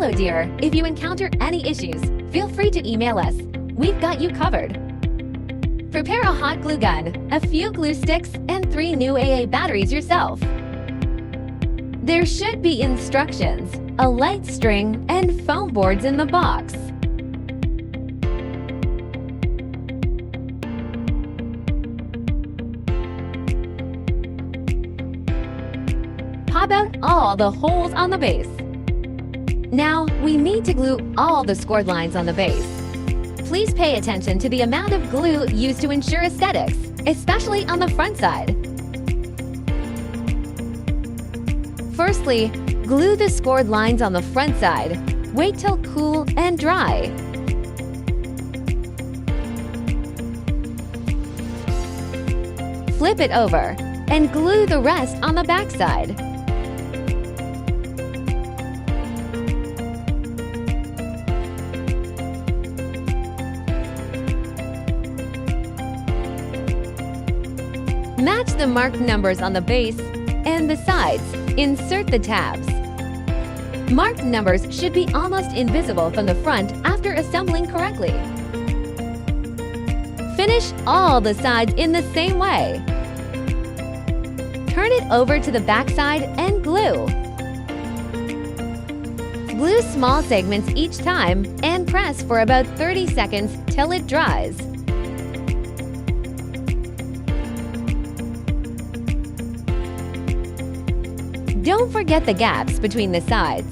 Hello dear, if you encounter any issues, feel free to email us. We've got you covered. Prepare a hot glue gun, a few glue sticks, and 3 new AA batteries yourself. There should be instructions, a light string, and foam boards in the box. Pop out all the holes on the base. Now, we need to glue all the scored lines on the base. Please pay attention to the amount of glue used to ensure aesthetics, especially on the front side. Firstly, glue the scored lines on the front side. Wait till cool and dry. Flip it over and glue the rest on the back side. Match the marked numbers on the base and the sides. Insert the tabs. Marked numbers should be almost invisible from the front after assembling correctly. Finish all the sides in the same way. Turn it over to the back side and glue. Glue small segments each time and press for about 30 seconds till it dries. Don't forget the gaps between the sides.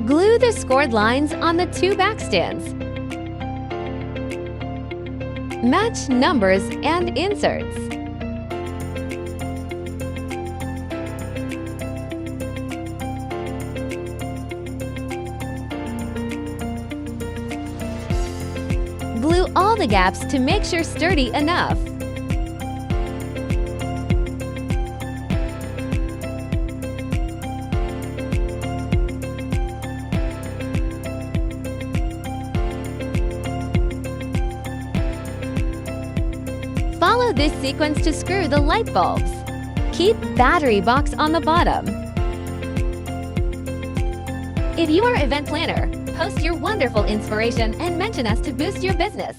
Glue the scored lines on the 2 back stands. Match numbers and inserts. Glue all the gaps to make sure sturdy enough. Follow this sequence to screw the light bulbs. Keep battery box on the bottom. If you are an event planner, post your wonderful inspiration and mention us to boost your business.